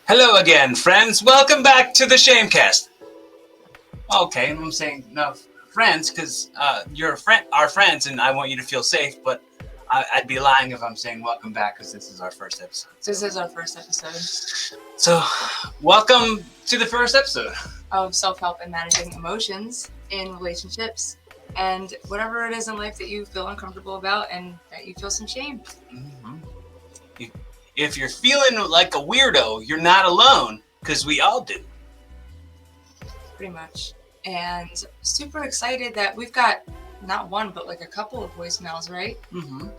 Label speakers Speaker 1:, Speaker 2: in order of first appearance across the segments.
Speaker 1: Hello again, friends. Welcome back to the S.H.A.M.E Cast. Okay, I'm saying no, friends, because you're our friends, and I want you to feel safe. But I'd be lying if I'm saying welcome back, because this is our first episode.
Speaker 2: This is our first episode
Speaker 1: So, welcome to the first episode
Speaker 2: of self-help and managing emotions in relationships and whatever it is in life that you feel uncomfortable about and that you feel some shame.
Speaker 1: Mm-hmm. If you're feeling like a weirdo, you're not alone, because we all do.
Speaker 2: Pretty much. And super excited that we've got not one, but like a couple of voicemails, right?
Speaker 1: Mm-hmm.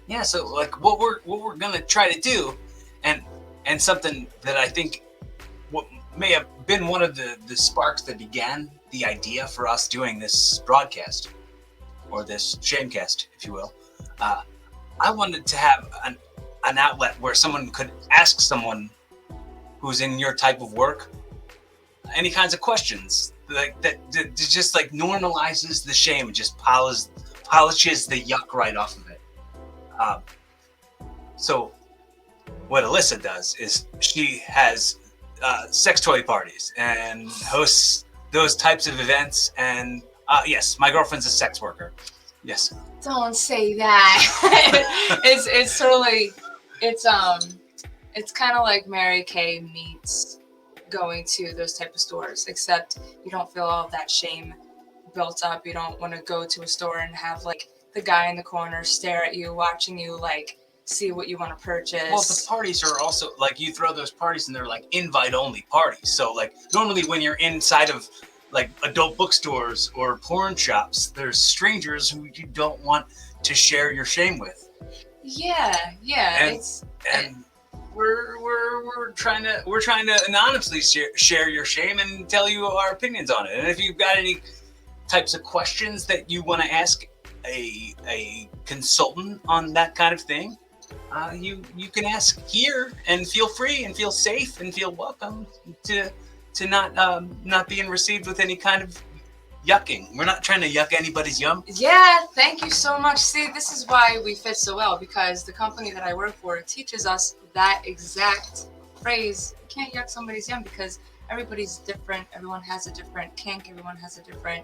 Speaker 1: Yeah, so like what we're gonna try to do, and something that I think what may have been one of the sparks that began the idea for us doing this broadcast, or this S.H.A.M.E Cast, if you will. I wanted to have an outlet where someone could ask someone who's in your type of work any kinds of questions, like that just like normalizes the shame, just polishes the yuck right off of it. So what Alyssa does is she has sex toy parties and hosts those types of events. And yes, my girlfriend's a sex worker. Yes.
Speaker 2: Don't say that. it's totally it's kind of like Mary Kay meets going to those type of stores, except you don't feel all of that shame built up. You don't want to go to a store and have like the guy in the corner stare at you, watching you like see what you want to purchase.
Speaker 1: Well, the parties are also like you throw those parties and they're like invite only parties. So like normally when you're inside of like adult bookstores or porn shops, there's strangers who you don't want to share your shame with.
Speaker 2: Yeah.
Speaker 1: And we're trying to anonymously share your shame and tell you our opinions on it. And if you've got any types of questions that you want to ask a consultant on that kind of thing, you can ask here, and feel free and feel safe and feel welcome to not being received with any kind of yucking. We're not trying to yuck anybody's yum.
Speaker 2: Yeah, thank you so much. See, this is why we fit so well, because the company that I work for teaches us that exact phrase. You can't yuck somebody's yum because everybody's different. Everyone has a different kink. Everyone has a different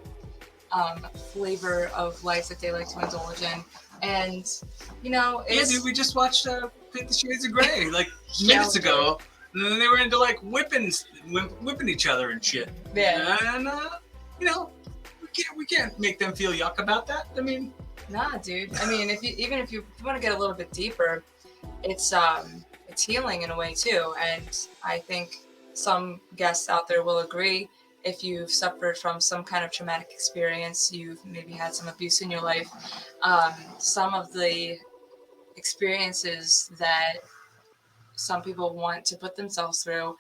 Speaker 2: flavor of life that they like to indulge in. And, you know, it's...
Speaker 1: Yeah, dude, we just watched 50 Shades of Grey like minutes ago. And then they were into like whipping each other and shit.
Speaker 2: Yeah.
Speaker 1: And, you know, we can't make them feel yuck about that. I mean...
Speaker 2: Nah, dude. I mean, if you want to get a little bit deeper, it's healing in a way too. And I think some guests out there will agree. If you've suffered from some kind of traumatic experience, you've maybe had some abuse in your life, some of the experiences that some people want to put themselves through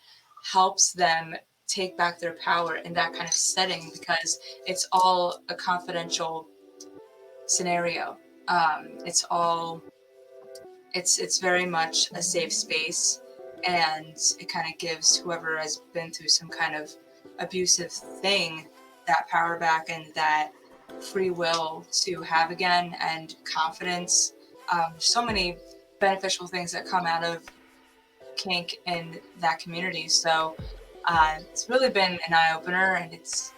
Speaker 2: helps them take back their power in that kind of setting, because it's all a confidential scenario. It's very much a safe space, and it kind of gives whoever has been through some kind of abusive thing that power back and that free will to have again, and confidence. So many beneficial things that come out of kink in that community. So it's really been an eye-opener, and it's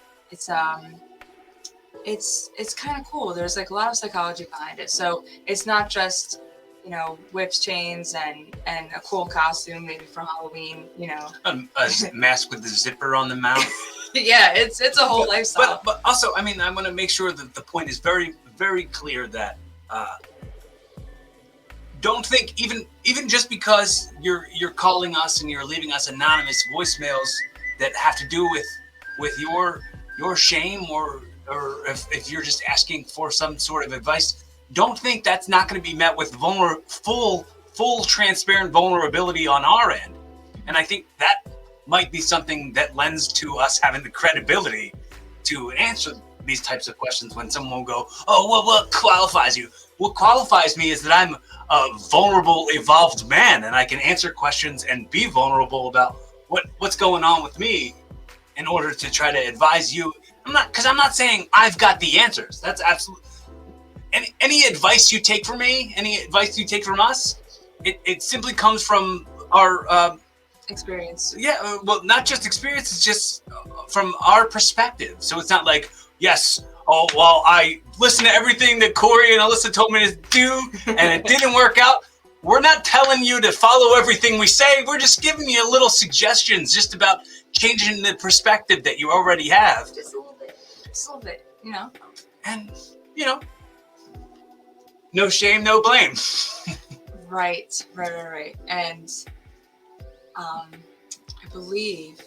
Speaker 2: kind of cool. There's like a lot of psychology behind it. So it's not just, you know, whips, chains, and a cool costume maybe for Halloween, you know.
Speaker 1: A mask with the zipper on the mouth.
Speaker 2: Yeah, it's a whole lifestyle.
Speaker 1: But also, I mean, I want to make sure that the point is very, very clear that don't think even just because you're calling us and you're leaving us anonymous voicemails that have to do with your shame, or if you're just asking for some sort of advice, don't think that's not going to be met with full transparent vulnerability on our end. And I think that might be something that lends to us having the credibility to answer these types of questions when someone will go, oh, well, what qualifies you? What qualifies me is that I'm a vulnerable, evolved man, and I can answer questions and be vulnerable about what's going on with me in order to try to advise you. I'm not saying I've got the answers. That's absolutely... Any advice you take from me, any advice you take from us, it simply comes from our
Speaker 2: experience.
Speaker 1: Yeah, well, not just experience, it's just from our perspective. So it's not like, yes, oh, well, I listened to everything that Cory and Alyssa told me to do, and it didn't work out. We're not telling you to follow everything we say. We're just giving you little suggestions just about changing the perspective that you already have.
Speaker 2: Just a little bit. Just a little bit, you know?
Speaker 1: And, you know, no shame, no blame.
Speaker 2: Right. And I believe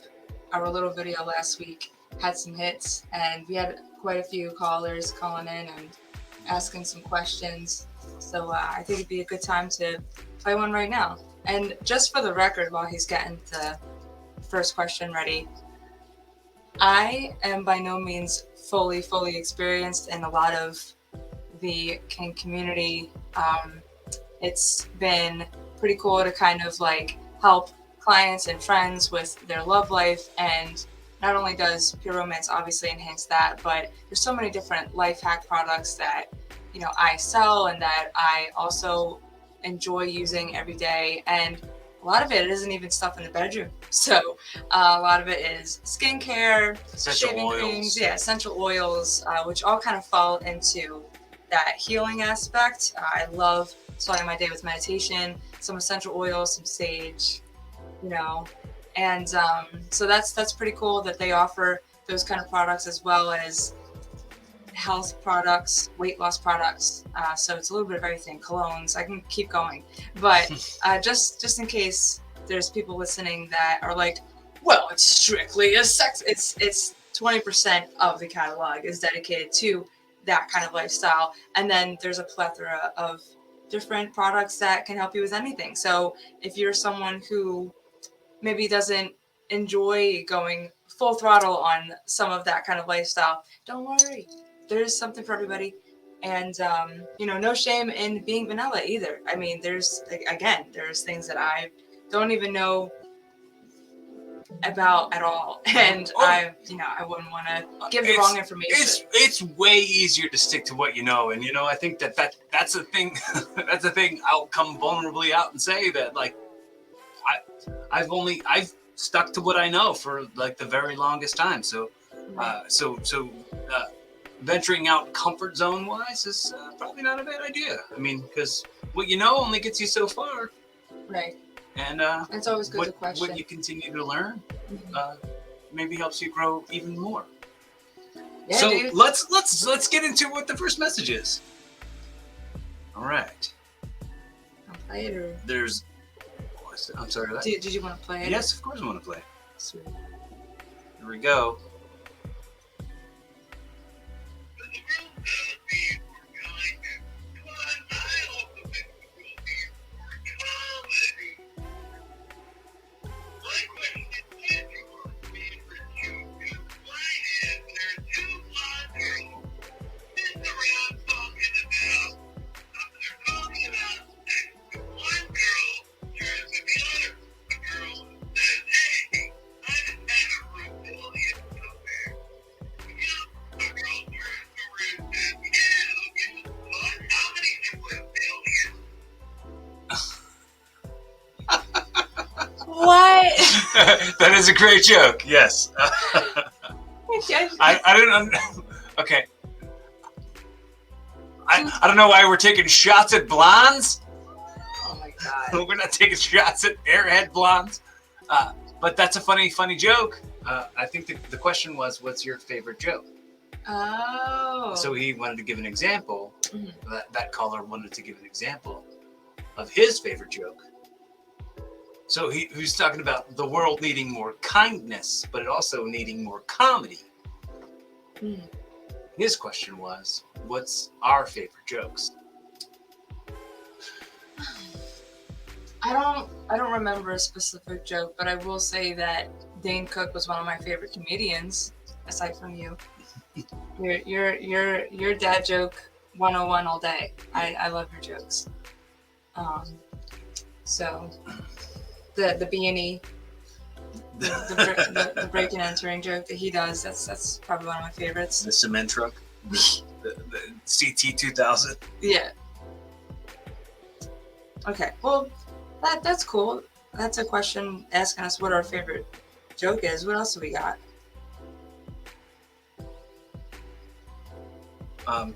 Speaker 2: our little video last week had some hits, and we had quite a few callers calling in and asking some questions. So I think it'd be a good time to play one right now. And just for the record, while he's getting the first question ready, I am by no means fully experienced in a lot of the kink community. It's been pretty cool to kind of like help clients and friends with their love life, and not only does Pure Romance obviously enhance that, but there's so many different life hack products that, you know, I sell and that I also enjoy using every day. And a lot of it isn't even stuff in the bedroom. So a lot of it is skincare,
Speaker 1: Essential
Speaker 2: shaving
Speaker 1: oils.
Speaker 2: creams, essential oils, which all kind of fall into that healing aspect. I love starting my day with meditation, some essential oils, some sage, you know, and so that's pretty cool that they offer those kind of products as well as health products, weight loss products. So it's a little bit of everything. Colognes. I can keep going, but just in case there's people listening that are like, well, it's strictly a sex. It's 20% of the catalog is dedicated to that kind of lifestyle, and then there's a plethora of different products that can help you with anything. So if you're someone who maybe doesn't enjoy going full throttle on some of that kind of lifestyle, don't worry. There's something for everybody. And, you know, no shame in being vanilla either. I mean, there's things that I don't even know about at all. And I wouldn't want to give the wrong information.
Speaker 1: It's way easier to stick to what you know. And, you know, I think that's a thing. That's a thing. I'll come vulnerably out and say that, like, I've stuck to what I know for like the very longest time. So, venturing out comfort zone wise is probably not a bad idea. I mean, because what you know only gets you so far.
Speaker 2: Right.
Speaker 1: And
Speaker 2: it's always good to question.
Speaker 1: What you continue to learn maybe helps you grow even more.
Speaker 2: Yeah,
Speaker 1: so
Speaker 2: dude.
Speaker 1: let's get into what the first message is. All right.
Speaker 2: I'll play it or...
Speaker 1: I'm sorry.
Speaker 2: Did you want to play it?
Speaker 1: Yes, of course I want to play.
Speaker 2: Sweet.
Speaker 1: Here we go.
Speaker 2: What?
Speaker 1: That is a great joke. Yes. I didn't. Okay. I don't know why we're taking shots at blondes.
Speaker 2: Oh my god.
Speaker 1: We're not taking shots at airhead blondes. But that's a funny joke. I think the question was, what's your favorite joke?
Speaker 2: Oh.
Speaker 1: So he wanted to give an example.
Speaker 2: Mm-hmm.
Speaker 1: That caller wanted to give an example of his favorite joke. So he was talking about the world needing more kindness, but it also needing more comedy.
Speaker 2: Mm.
Speaker 1: His question was, what's our favorite jokes?
Speaker 2: I don't remember a specific joke, but I will say that Dane Cook was one of my favorite comedians, aside from you. Your dad joke 101 all day. I love your jokes. So the B&E, the break and entering joke that he does, that's probably one of my favorites.
Speaker 1: The cement truck, the CT 2000.
Speaker 2: Yeah. Okay, well, that's cool. that's a question asking us what our favorite joke is. What else do we got? Huh.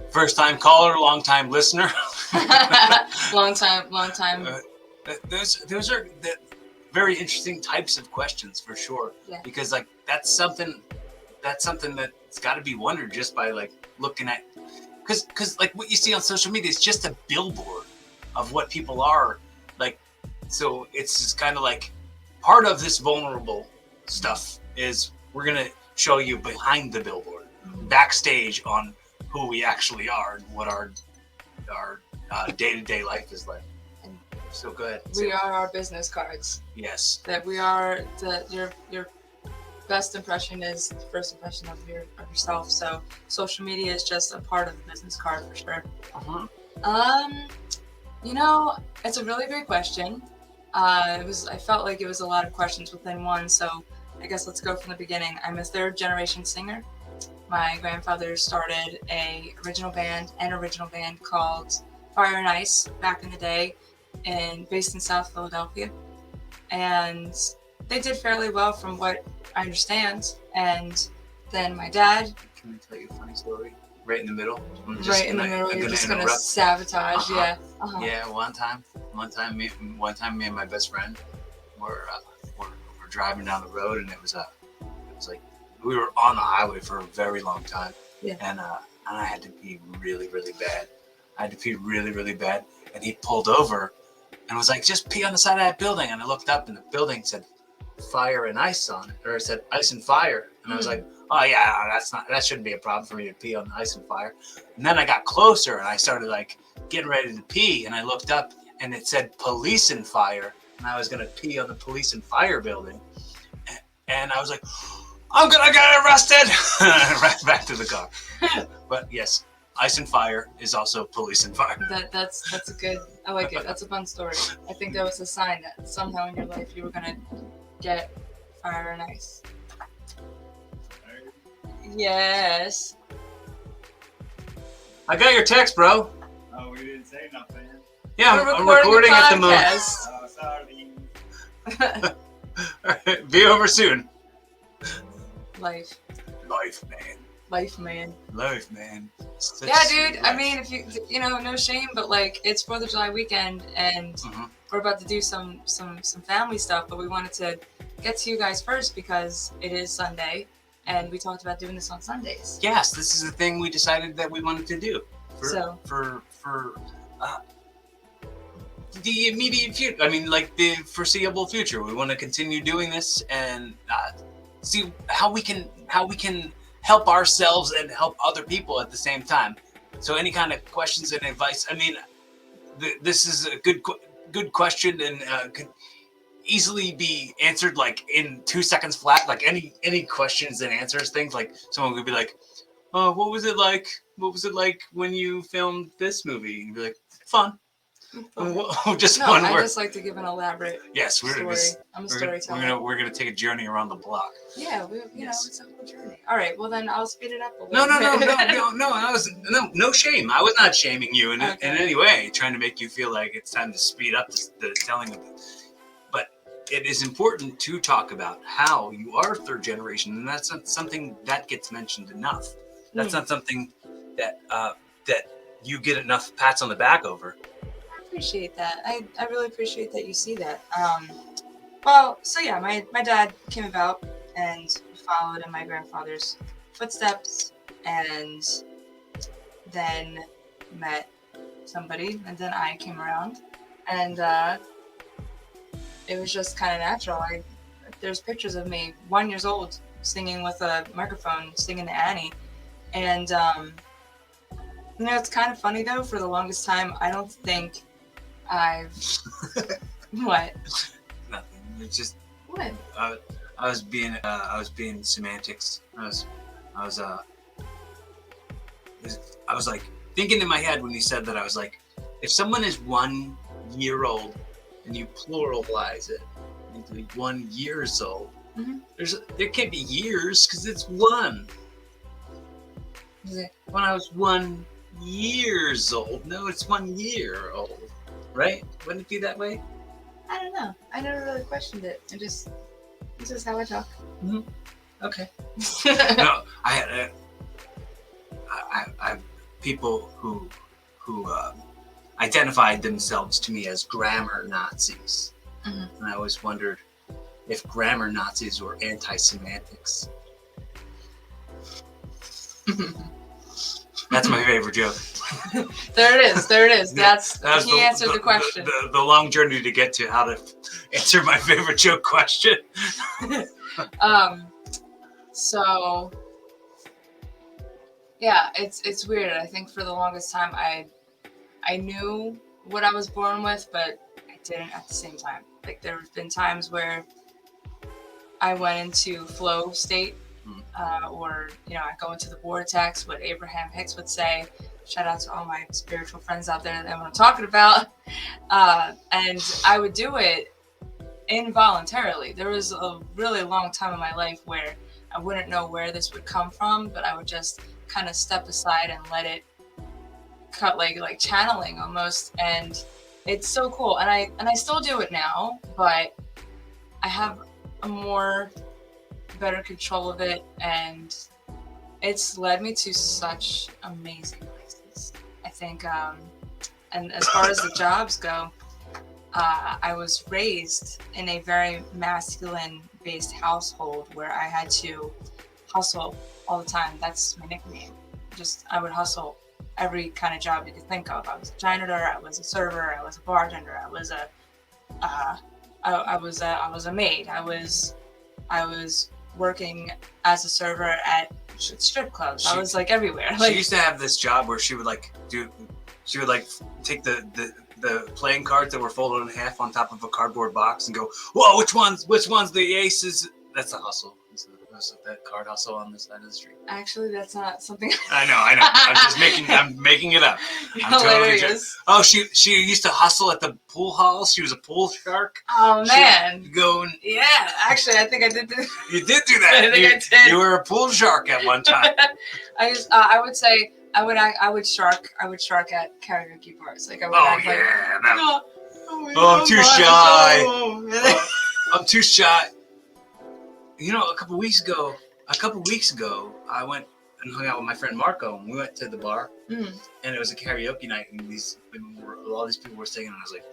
Speaker 1: First time caller, long time listener.
Speaker 2: long time.
Speaker 1: Those are the very interesting types of questions for sure.
Speaker 2: Yeah.
Speaker 1: Because like that's something that's got to be wondered just by like looking at, because like what you see on social media is just a billboard of what people are like. So it's just kind of like part of this vulnerable stuff is we're gonna show you behind the billboard, backstage on who we actually are and what our day-to-day life is like. So go ahead.
Speaker 2: We are our business cards.
Speaker 1: Yes.
Speaker 2: That we are your best impression is the first impression of yourself. So social media is just a part of the business card for sure. You know, it's a really great question. I felt like it was a lot of questions within one. So I guess let's go from the beginning. I'm a third generation singer. My grandfather started a original band called Fire and Ice back in the day, based in South Philadelphia, and they did fairly well from what I understand. And then my dad.
Speaker 1: Can I tell you a funny story? Right in the middle.
Speaker 2: You're just gonna sabotage. Yeah.
Speaker 1: Yeah. One time, me and my best friend were driving down the road, and it was like we were on the highway for a very long time.
Speaker 2: Yeah.
Speaker 1: And I had to pee really, really bad. And he pulled over and was like, "Just pee on the side of that building." And I looked up, and the building said "Fire and Ice" on it, or it said "Ice and Fire." And I was like, "Oh yeah, that shouldn't be a problem for me to pee on Ice and Fire." And then I got closer, and I started like getting ready to pee, and I looked up, and it said "Police and Fire," and I was gonna pee on the Police and Fire building, and I was like, "I'm gonna get arrested!" Right back to the car. But yes, Ice and Fire is also Police and Fire.
Speaker 2: That's a good. I like it. That's a fun story. I think that was a sign that somehow in your life you were gonna get Fire and Ice. Yes.
Speaker 1: I got your text, bro.
Speaker 3: Oh, we didn't say nothing.
Speaker 1: Yeah, I'm recording at the moment.
Speaker 3: Oh, sorry.
Speaker 1: All right, be over soon.
Speaker 2: Life, man.
Speaker 1: Yeah,
Speaker 2: dude. I mean, if you know, no shame, but like it's 4th of July weekend, and we're about to do some family stuff. But we wanted to get to you guys first because it is Sunday, and we talked about doing this on Sundays.
Speaker 1: Yes, this is the thing we decided that we wanted to do for the immediate future. I mean, like the foreseeable future. We want to continue doing this and see how we can help ourselves and help other people at the same time. So any kind of questions and advice. I mean, this is a good question and could easily be answered like in 2 seconds flat. Like any questions and answers, things like someone would be like, "Oh, what was it like? What was it like when you filmed this movie?" And you'd be like, "Fun." Just
Speaker 2: No,
Speaker 1: one
Speaker 2: I
Speaker 1: word.
Speaker 2: just like to give an elaborate
Speaker 1: Yes,
Speaker 2: story. I'm a storyteller.
Speaker 1: we're gonna take a journey around the block.
Speaker 2: Yeah, you
Speaker 1: Yes.
Speaker 2: know, it's a whole journey. All right, well then I'll speed it up a
Speaker 1: No,
Speaker 2: little bit.
Speaker 1: no shame. I was not shaming you in
Speaker 2: Okay.
Speaker 1: any way, trying to make you feel like it's time to speed up the telling of it. But it is important to talk about how you are third generation, and that's not something that gets mentioned enough. That's not something that that you get enough pats on the back over.
Speaker 2: I appreciate that. I really appreciate that you see that. Well, so yeah, my dad came about and followed in my grandfather's footsteps, and then met somebody, and then I came around, and it was just kind of natural. There's pictures of me 1 year old singing with a microphone, singing to Annie, and you know, it's kind of funny though. For the longest time, I don't think I've what.
Speaker 1: Nothing. It's just
Speaker 2: What?
Speaker 1: I was being semantics. I was like thinking in my head when you said that. I was like, if someone is 1 year old and you pluralize it into 1 years old, there can't be years because it's one. When I was 1 years old, no, it's 1 year old, right? Wouldn't it be that way?
Speaker 2: I don't know. I never really questioned it. It's just how I talk.
Speaker 1: Okay. No, I had people who identified themselves to me as grammar Nazis, and I always wondered if grammar Nazis were anti-semantics. That's my favorite joke.
Speaker 2: There it is. He answered the question.
Speaker 1: The long journey to get to how to answer my favorite joke question.
Speaker 2: So yeah, it's weird. I think for the longest time I knew what I was born with, but I didn't at the same time. Like there have been times where I went into flow state, or you know, I go into the vortex, what Abraham Hicks would say. Shout out to all my spiritual friends out there that know what I'm talking about. And I would do it involuntarily. There was a really long time in my life where I wouldn't know where this would come from, but I would just kind of step aside and let it cut, like channeling almost. And it's so cool. And I still do it now, but I have a better control of it, and it's led me to such amazing places. I think, and as far as the jobs go, I was raised in a very masculine-based household where I had to hustle all the time. That's my nickname. I would hustle every kind of job you could think of. I was a janitor, I was a server, I was a bartender, I was a maid. I was working as a server at strip clubs. I was like everywhere.
Speaker 1: She used to have this job where she would take the playing cards that were folded in half on top of a cardboard box and go, whoa, which one's the aces? That's a hustle. That's that card hustle on this side of the street.
Speaker 2: Actually, that's not something.
Speaker 1: I know. I'm making it up. I'm
Speaker 2: hilarious.
Speaker 1: Totally she used to hustle at the pool halls. She was a pool shark.
Speaker 2: Oh man.
Speaker 1: Yeah,
Speaker 2: actually, I think I did.
Speaker 1: You did do that.
Speaker 2: I think I did.
Speaker 1: You were a pool shark at one time.
Speaker 2: I would say I would shark at karaoke bars. Like I would.
Speaker 1: I'm too shy. I'm too shy. You know, a couple weeks ago, I went and hung out with my friend Marco, and we went to the bar, and it was a karaoke night, and all these people were singing, and I was like,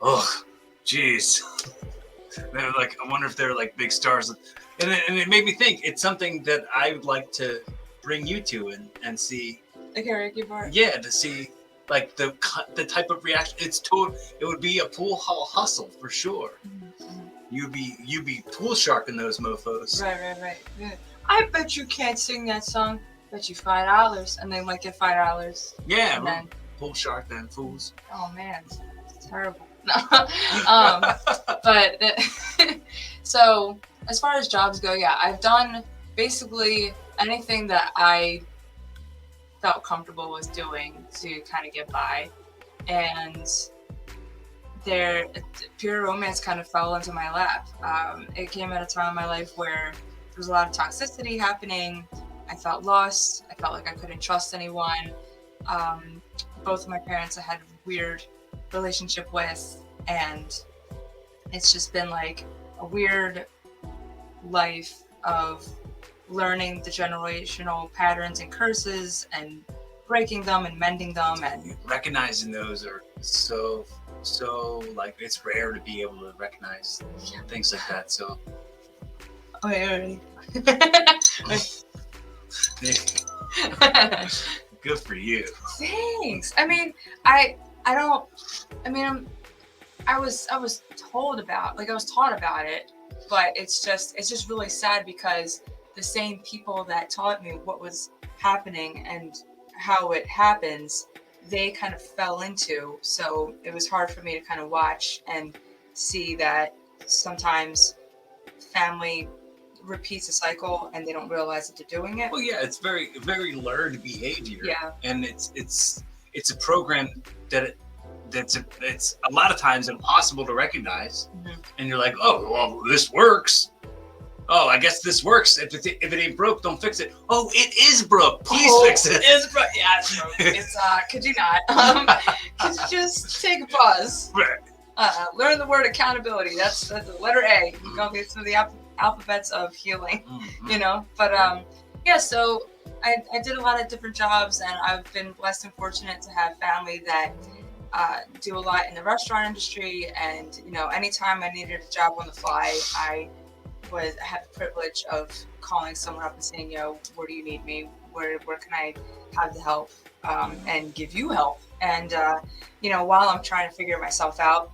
Speaker 1: oh, jeez. They were like, I wonder if they're like big stars, and it made me think it's something that I would like to bring you to and see.
Speaker 2: A karaoke bar.
Speaker 1: Yeah, to see like the type of reaction. It would be a pool hall hustle for sure. You'd be pool sharking those mofos.
Speaker 2: Right. Yeah. I bet you can't sing that song. Bet you $5, and they might get $5.
Speaker 1: Yeah,
Speaker 2: and then,
Speaker 1: pool shark them fools.
Speaker 2: Oh man, it's terrible. But so as far as jobs go, yeah, I've done basically anything that I felt comfortable with doing to kind of get by, and there, pure romance kind of fell into my lap. It came at a time in my life where there was a lot of toxicity happening. I felt lost. I felt like I couldn't trust anyone. Both of my parents I had a weird relationship with, and it's just been like a weird life of learning the generational patterns and curses and breaking them and mending them. And
Speaker 1: recognizing those are so like it's rare to be able to recognize things like that. So
Speaker 2: okay.
Speaker 1: good for you.
Speaker 2: Thanks. I mean, I don't. I mean, I was told about, like, I was taught about it, but it's just really sad because the same people that taught me what was happening and how it happens, they kind of fell into. So it was hard for me to kind of watch and see that sometimes family repeats a cycle and they don't realize that they're doing it.
Speaker 1: Well, yeah, it's very learned behavior.
Speaker 2: Yeah.
Speaker 1: And it's a program that it's a lot of times impossible to recognize.
Speaker 2: Mm-hmm.
Speaker 1: And you're like, oh, well, this works. Oh, I guess this works. If it ain't broke, don't fix it. Oh, it is broke. Please fix it.
Speaker 2: It's broke. Yeah, it's broke. It's could you not? Could you just take a pause? Learn the word accountability. That's the letter A. You go through the alphabets of healing, you know. But yeah. So I did a lot of different jobs, and I've been blessed and fortunate to have family that do a lot in the restaurant industry. And you know, anytime I needed a job on the fly, I had the privilege of calling someone up and saying, yo, where do you need me? Where can I have the help and give you help? And, you know, while I'm trying to figure myself out,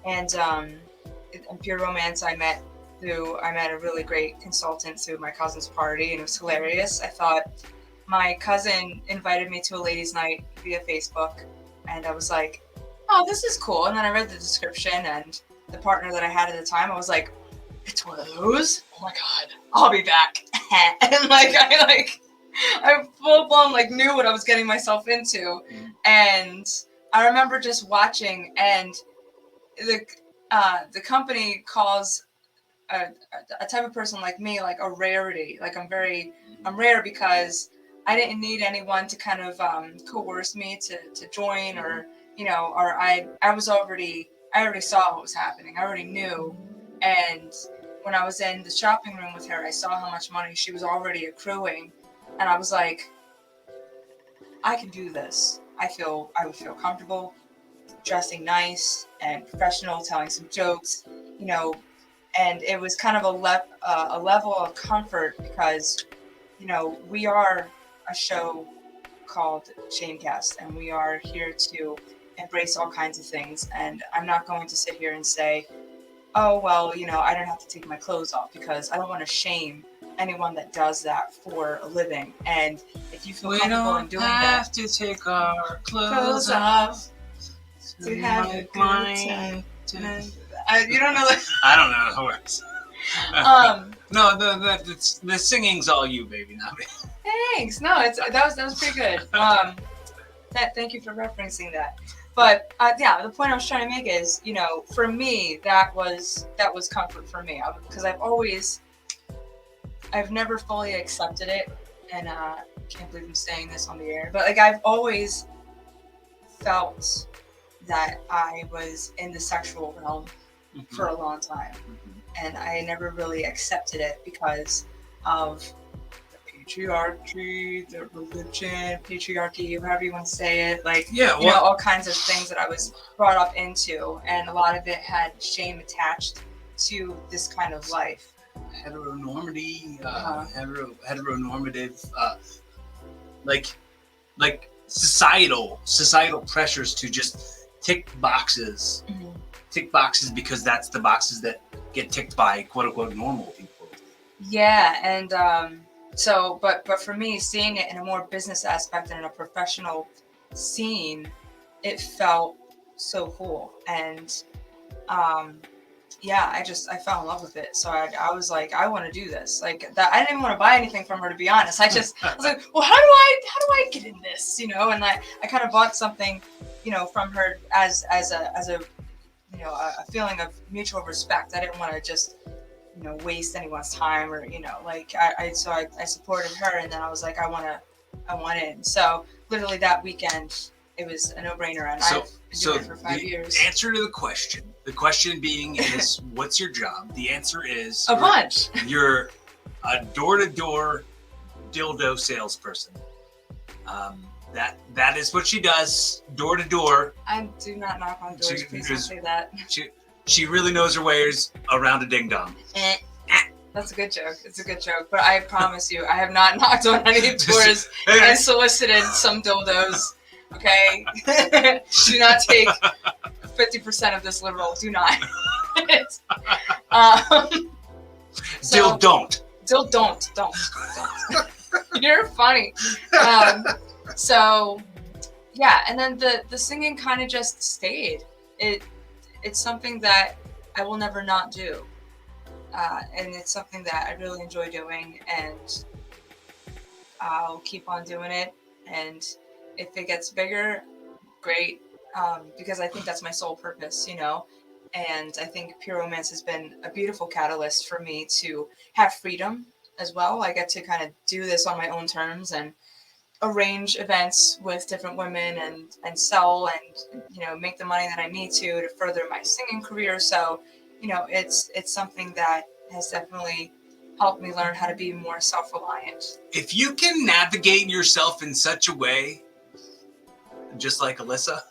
Speaker 2: and in Pure Romance, I met a really great consultant through my cousin's party, and it was hilarious. I thought my cousin invited me to a ladies' night via Facebook, and I was like, oh, this is cool. And then I read the description, and the partner that I had at the time, I was like, it's one of those. Oh my god, I'll be back. And I full blown knew what I was getting myself into. And I remember just watching, and the company calls a type of person like me like a rarity. Like I'm rare because I didn't need anyone to kind of coerce me to join, or you know, or I already saw what was happening. I already knew. And when I was in the shopping room with her, I saw how much money she was already accruing, and I was like, I can do this. I would feel comfortable dressing nice and professional, telling some jokes, you know. And it was kind of a level of comfort because, you know, we are a show called S.H.A.M.E Cast, and we are here to embrace all kinds of things. And I'm not going to sit here and say, oh, well, you know, I don't have to take my clothes off, because I don't want to shame anyone that does that for a living. And if you feel comfortable in doing that,
Speaker 1: we don't have to take our clothes off
Speaker 2: to have a good time. You don't know that?
Speaker 1: I don't know how it works. No, the singing's all you, baby, not me.
Speaker 2: Thanks. No, that was pretty good. Thank you for referencing that. But yeah, the point I was trying to make is, you know, for me, that was comfort for me, because I've never fully accepted it, and I can't believe I'm saying this on the air, but I've always felt that I was in the sexual realm for a long time, and I never really accepted it because of patriarchy, the religion, patriarchy, however you want to say it, you know, all kinds of things that I was brought up into, and a lot of it had shame attached to this kind of life.
Speaker 1: Heteronormity, heteronormative, like societal pressures to just tick boxes, because that's the boxes that get ticked by quote unquote normal people.
Speaker 2: Yeah, and so, but for me, seeing it in a more business aspect and in a professional scene, it felt so cool. And yeah, I fell in love with it. So I was like, I want to do this. Like that, I didn't even want to buy anything from her, to be honest. I was like, well, how do I get in this? You know, and I kind of bought something, you know, from her as a a feeling of mutual respect. I didn't want to just waste anyone's time, or like I supported her, and then I was like, I want in. So literally that weekend it was a no-brainer, and I've been doing it for 5 years.
Speaker 1: Answer to the question being is, what's your job? The answer is
Speaker 2: a bunch.
Speaker 1: You're a door-to-door dildo salesperson. That is what she does, door to door.
Speaker 2: I do not knock on doors. Please don't say that.
Speaker 1: She really knows her ways around a ding dong.
Speaker 2: That's a good joke. It's a good joke. But I promise you, I have not knocked on any doors and solicited some dildos. Okay? Do not take 50% of this literal. Do not.
Speaker 1: Still don't.
Speaker 2: Don't. You're funny. So, yeah, and then the singing kind of just stayed. It's something that I will never not do. And it's something that I really enjoy doing, and I'll keep on doing it. And if it gets bigger, great, because I think that's my sole purpose, And I think Pure Romance has been a beautiful catalyst for me to have freedom as well. I get to kind of do this on my own terms and arrange events with different women and sell and make the money that I need to further my singing career. So it's something that has definitely helped me learn how to be more self-reliant.
Speaker 1: If you can navigate yourself in such a way, just like Alyssa,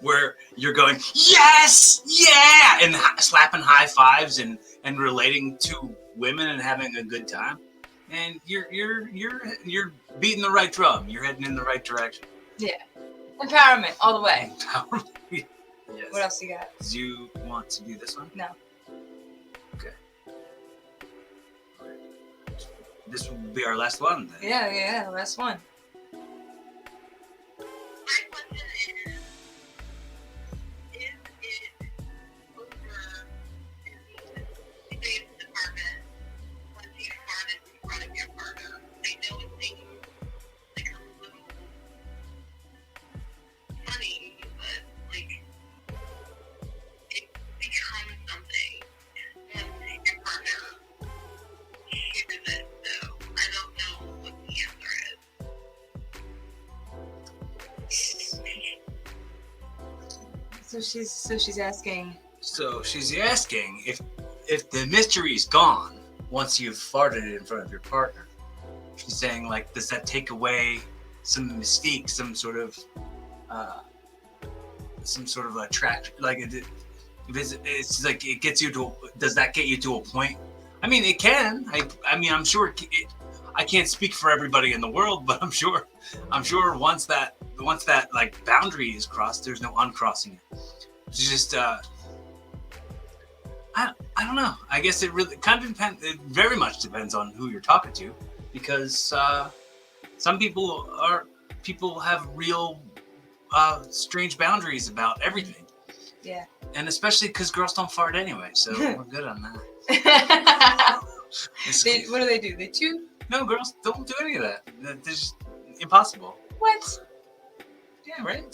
Speaker 1: where you're going yes, yeah, and slapping high fives and relating to women and having a good time, and you're beating the right drum. You're heading in the right direction.
Speaker 2: Yeah. Empowerment all the way.
Speaker 1: Empowerment. Yes.
Speaker 2: What else you got?
Speaker 1: Do you want to do this one?
Speaker 2: No.
Speaker 1: Okay. This will be our last one then.
Speaker 2: Yeah, last one. So she's asking.
Speaker 1: So she's asking if the mystery's gone once you've farted in front of your partner. She's saying, like, does that take away some mystique, some sort of attraction? Like, it's like it gets you to. Does that get you to a point? I mean, it can. I mean, I'm sure. I can't speak for everybody in the world, but I'm sure once that like boundary is crossed, there's no uncrossing it. It's just I don't know. I guess it really kind of depends. It very much depends on who you're talking to, because some people have real strange boundaries about everything.
Speaker 2: Yeah.
Speaker 1: And especially because girls don't fart anyway, so we're good on that.
Speaker 2: What do they do? They chew?
Speaker 1: No, girls don't do any of that. That's just impossible.
Speaker 2: What?
Speaker 1: Yeah, right?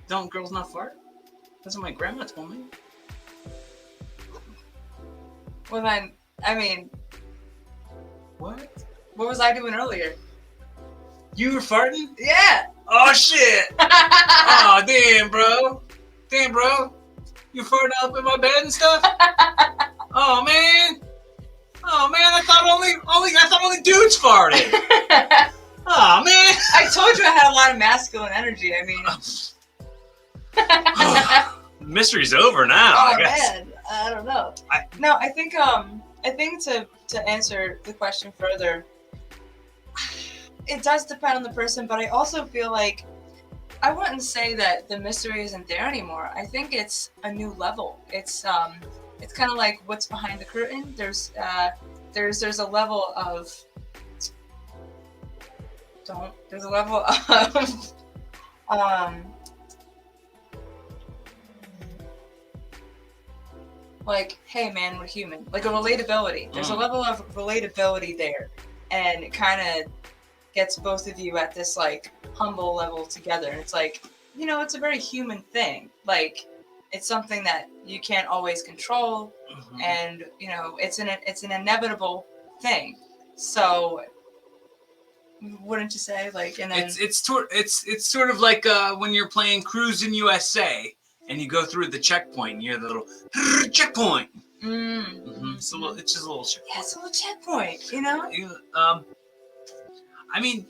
Speaker 1: Don't girls not fart? That's what my grandma told me.
Speaker 2: Well then, I mean...
Speaker 1: What?
Speaker 2: What was I doing earlier?
Speaker 1: You were farting?
Speaker 2: Yeah!
Speaker 1: Oh, shit! Oh, damn, bro. Damn, bro. You farting up in my bed and stuff? Oh, man. Oh, man, I thought only dudes farted. Oh, man.
Speaker 2: I told you I had a lot of masculine energy. I mean...
Speaker 1: The mystery's over now,
Speaker 2: I
Speaker 1: guess.
Speaker 2: Man. I don't know. I think to answer the question further, it does depend on the person, but I also feel like I wouldn't say that the mystery isn't there anymore. I think it's a new level. It's kind of like what's behind the curtain. There's a level of like, hey man, we're human. Like a relatability. There's a level of relatability there, and it kind of gets both of you at this like humble level together. And it's like, it's a very human thing. Like, it's something that you can't always control, and you know it's an inevitable thing. So wouldn't you say, like, and then
Speaker 1: it's sort of like when you're playing Cruise in USA and you go through the checkpoint and you hear the little checkpoint. It's just a little checkpoint.
Speaker 2: Yeah, it's a little checkpoint, you know.
Speaker 1: I mean,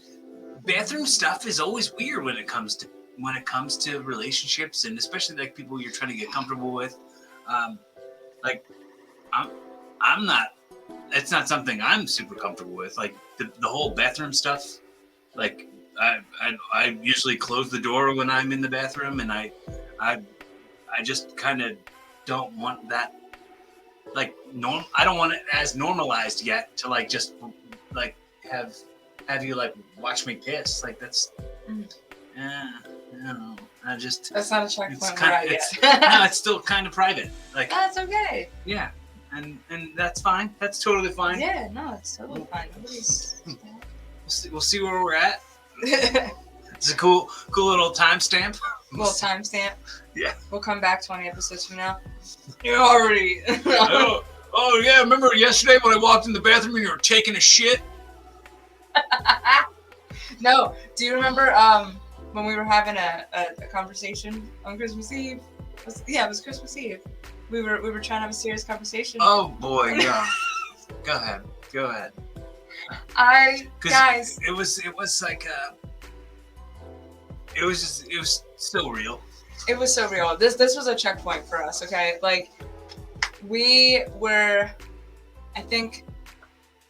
Speaker 1: bathroom stuff is always weird when it comes to relationships, and especially like people you're trying to get comfortable with. Like I'm not. It's not something I'm super comfortable with. Like the whole bathroom stuff. Like I usually close the door when I'm in the bathroom, and I just kind of don't want that. Like I don't want it as normalized yet to like just like have you like watch me piss. Like that's no.
Speaker 2: That's not a checkpoint.
Speaker 1: No, it's still kind of private. Like
Speaker 2: that's okay.
Speaker 1: Yeah, and that's fine. That's totally fine.
Speaker 2: Yeah, no, it's totally fine. Nobody's.
Speaker 1: We'll see where we're at. It's a cool little timestamp.
Speaker 2: Little timestamp.
Speaker 1: Yeah.
Speaker 2: We'll come back 20 episodes from now. You're already.
Speaker 1: oh yeah, remember yesterday when I walked in the bathroom and you were taking a shit?
Speaker 2: No. Do you remember when we were having a conversation on Christmas Eve? It was Christmas Eve. We were trying to have a serious conversation.
Speaker 1: Oh boy, yeah. Go ahead.
Speaker 2: Guys.
Speaker 1: It was like it was so real.
Speaker 2: It was so real. This was a checkpoint for us, okay? Like we were, I think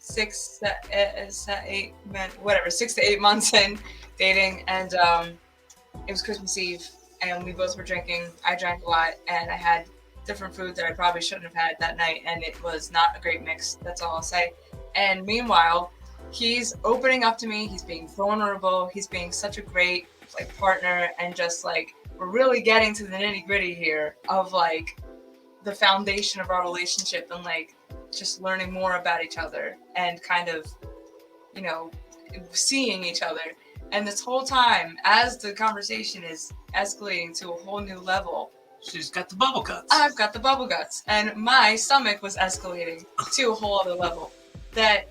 Speaker 2: 6 to 8 months in dating, and it was Christmas Eve, and we both were drinking. I drank a lot, and I had different food that I probably shouldn't have had that night, and it was not a great mix. That's all I'll say. And meanwhile, he's opening up to me. He's being vulnerable. He's being such a great like partner, and just like we're really getting to the nitty gritty here of like the foundation of our relationship, and like just learning more about each other and kind of, you know, seeing each other. And this whole time, as the conversation is escalating to a whole new level,
Speaker 1: she's got the bubble guts.
Speaker 2: I've got the bubble guts, and my stomach was escalating to a whole other level. That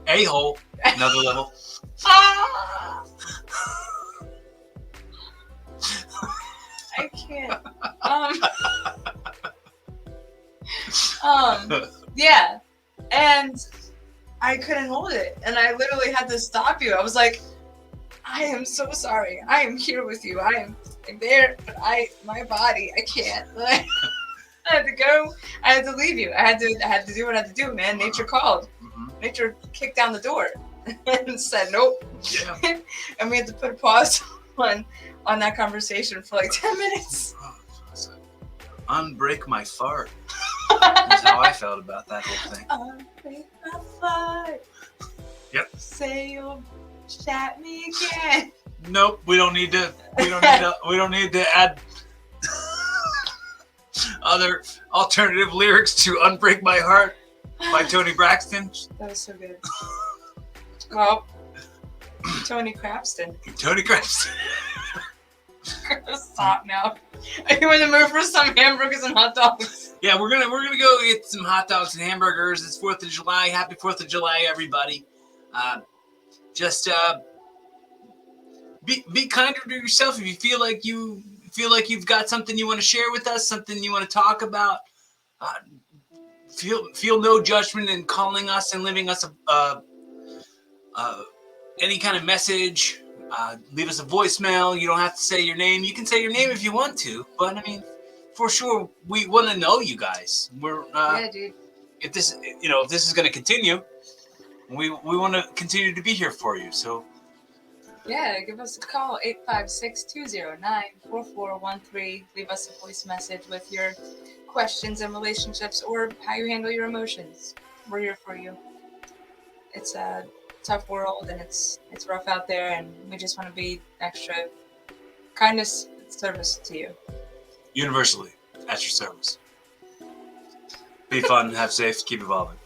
Speaker 1: a-hole, another level.
Speaker 2: I can't. Yeah, and I couldn't hold it, and I literally had to stop you. I was like, I am so sorry. I am here with you. I am there, but my body, I can't. I had to go. I had to leave you. I had to do what I had to do, man. Nature called. Nature kicked down the door and said nope. Yeah. And we had to put a pause on that conversation for like 10 minutes.
Speaker 1: Unbreak my fart. That's how I felt about that whole thing.
Speaker 2: Unbreak my fart.
Speaker 1: Yep.
Speaker 2: Say you'll chat me again.
Speaker 1: Nope, we don't need to add other alternative lyrics to Unbreak My Heart by Tony Braxton.
Speaker 2: That was so good. Well, Tony Crapston. Stop now. Are you in the mood for some hamburgers and hot dogs?
Speaker 1: Yeah, we're gonna go get some hot dogs and hamburgers. It's 4th of July. Happy 4th of July, everybody. Just be kinder to yourself. If you feel like you've got something you want to share with us, something you want to talk about, feel no judgment in calling us and leaving us any kind of message. Leave us a voicemail. You don't have to say your name. You can say your name if you want to, but I mean, for sure, we want to know you guys. We're
Speaker 2: yeah, dude.
Speaker 1: If this is going to continue, we want to continue to be here for you. So
Speaker 2: yeah, give us a call, 856-209-4413. Leave us a voice message with your questions and relationships, or how you handle your emotions. We're here for you. It's a tough world, and it's rough out there, and we just want to be extra kindness and service to you.
Speaker 1: Universally, at your service. Be fun, have safe, keep evolving.